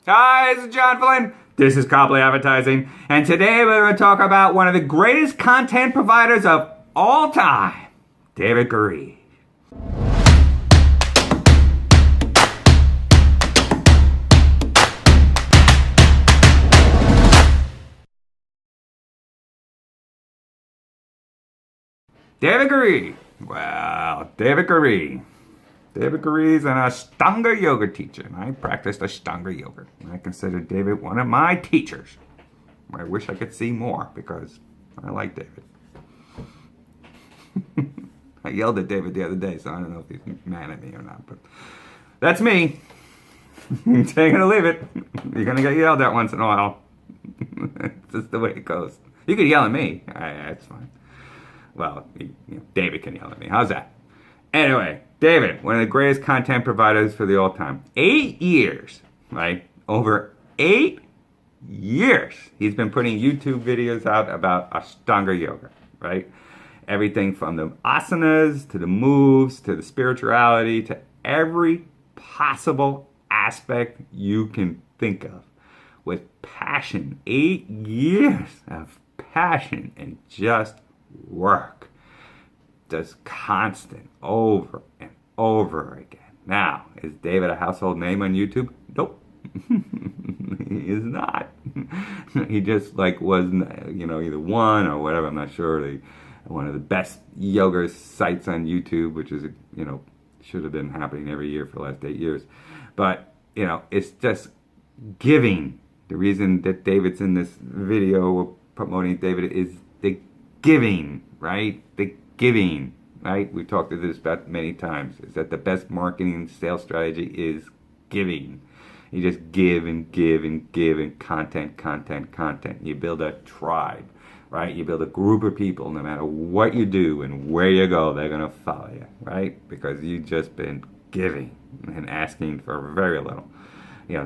Hi, this is John Flynn. This is Copley Advertising. And today we're going to talk about one of the greatest content providers of all time, David Garee. David Garee. Well, David Garee. David Garee is an Ashtanga yoga teacher, and I practiced Ashtanga yoga. I consider David one of my teachers. I wish I could see more because I like David. I yelled at David the other day, so I don't know if he's mad at me or not, but that's me. Take it or leave it. You're going to get yelled at once in a while. It's just the way it goes. You could yell at me. That's fine. Well, David can yell at me. How's that? Anyway, David, one of the greatest content providers for the all time. 8 years, right? Over 8 years, he's been putting YouTube videos out about Ashtanga yoga, right? Everything from the asanas, to the moves, to the spirituality, to every possible aspect you can think of. With passion, 8 years of passion and just work. Just constant, over and over again. Now, is David a household name on YouTube? Nope. He is not. He just was, either one or whatever, I'm not sure. One of the best yoga sites on YouTube, which is, should have been happening every year for the last 8 years. But, it's just giving. The reason that David's in this video promoting David is the giving, right? The giving, right? We talked about this about many times. Is that the best marketing sales strategy is giving. You just give and give and give and content. You build a tribe, right? You build a group of people. No matter what you do and where you go, they're going to follow you, right? Because you've just been giving and asking for very little.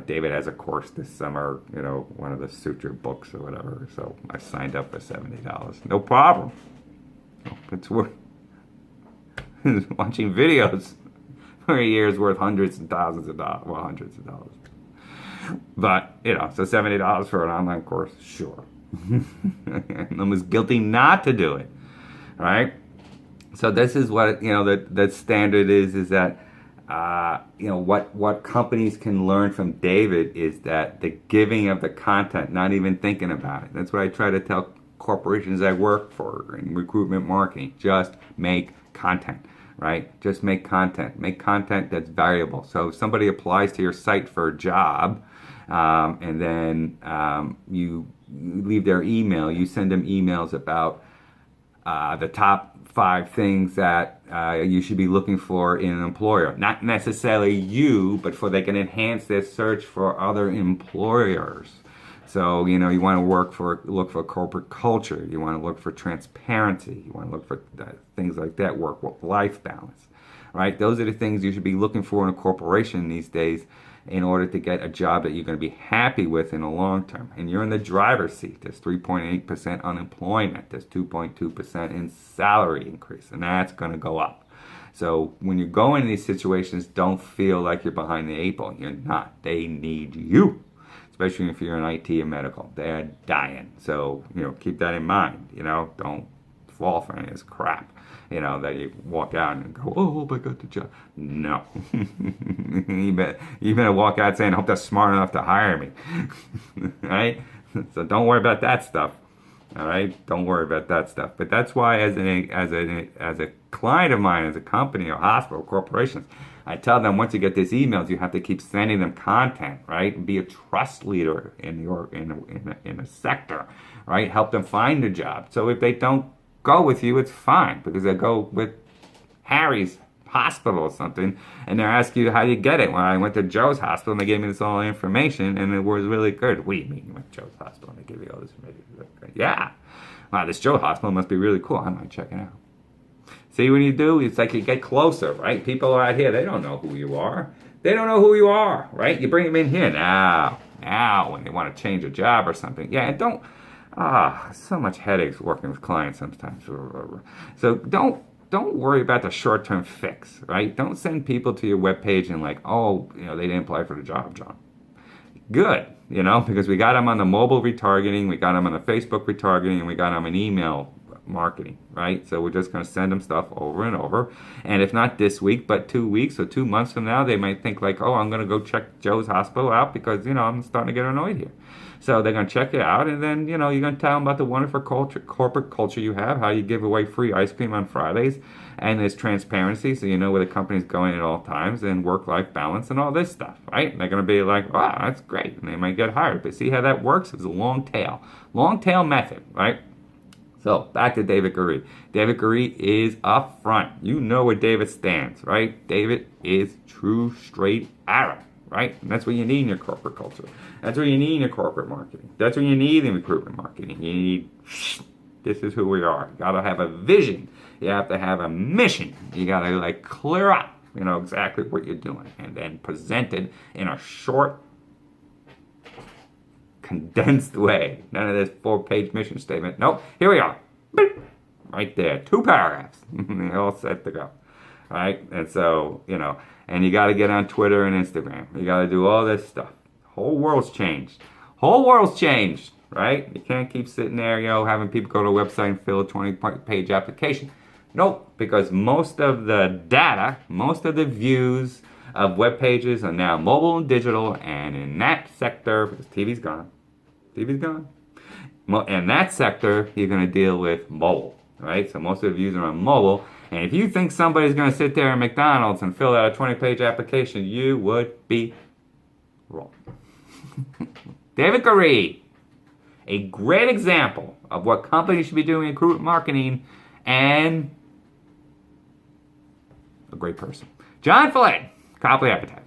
David has a course this summer, one of the sutra books or whatever. So I signed up for $70. No problem. It's worth watching videos for a year's worth hundreds and thousands of dollars. Well, hundreds of dollars. But, so $70 for an online course, sure. I'm almost guilty not to do it, right? So this is what, the standard is that, what companies can learn from David is that the giving of the content, not even thinking about it. That's what I try to tell corporations I work for in recruitment marketing. Just make content, right? Just make content. Make content that's valuable. So if somebody applies to your site for a job, and then you leave their email, you send them emails about the top 5 things that you should be looking for in an employer. Not necessarily you, but they can enhance their search for other employers. So, you want to look for corporate culture. You want to look for transparency. You want to look for things like that, work-life balance, right? Those are the things you should be looking for in a corporation these days in order to get a job that you're going to be happy with in the long term. And you're in the driver's seat. There's 3.8% unemployment. There's 2.2% in salary increase, and that's going to go up. So when you go into these situations, don't feel like you're behind the 8 ball. You're not. They need you. Especially if you're in IT and medical. They're dying. So, keep that in mind. Don't fall for any of this crap. That you walk out and go, oh, I got the job. No. you better walk out saying, I hope they're smart enough to hire me. Right? So don't worry about that stuff. All right? Don't worry about that stuff. But that's why as a client of mine, as a company or hospital, corporations, I tell them once you get these emails, you have to keep sending them content, right? Be a trust leader in a sector, right? Help them find a job. So if they don't go with you, it's fine because they go with Harry's hospital or something, and they're asking you how you get it. Well, I went to Joe's hospital and they gave me this all the information, and it was really good. What do you mean you went to Joe's hospital and they gave you all this information? Yeah. Wow, this Joe hospital must be really cool. I might check it out. See, when you do, it's like you get closer, right? People out here, they don't know who you are. They don't know who you are, right? You bring them in here now, when they want to change a job or something. Yeah, and don't, so much headaches working with clients sometimes. So don't worry about the short-term fix, right? Don't send people to your webpage and they didn't apply for the job, John. good, because we got them on the mobile retargeting, we got them on the Facebook retargeting, and we got them in email marketing, right? So we're just going to send them stuff over and over. And if not this week, but 2 weeks or 2 months from now, they might think like, oh, I'm going to go check Joe's hospital out because, I'm starting to get annoyed here. So they're going to check it out, and then, you're going to tell them about the wonderful corporate culture you have, how you give away free ice cream on Fridays, and there's transparency, so you know where the company's going at all times, and work-life balance and all this stuff, right? And they're going to be like, wow, that's great, and they might get hired. But see how that works? It's a long tail method, right? So back to David Gurry. David Gurry is up front. You know where David stands, right? David is true, straight Arab, right? And that's what you need in your corporate culture. That's what you need in your corporate marketing. That's what you need in recruitment marketing. You need, this is who we are. You gotta have a vision. You have to have a mission. You gotta clear up, exactly what you're doing, and then present it in a short, condensed way. None of this 4-page mission statement. Nope. Here we are. Right there. 2 paragraphs. They're all set to go. All right? And so, and you got to get on Twitter and Instagram. You got to do all this stuff. Whole world's changed. Right? You can't keep sitting there, having people go to a website and fill a 20-page application. Nope. Because most of the data, most of the views of web pages are now mobile and digital, and in that sector, because TV's gone. In that sector, you're going to deal with mobile, right? So most of the views are on mobile, and if you think somebody's going to sit there at McDonald's and fill out a 20-page application, you would be wrong. David Gurry, a great example of what companies should be doing in recruitment marketing, and a great person. John Flynn, Copley Advertising.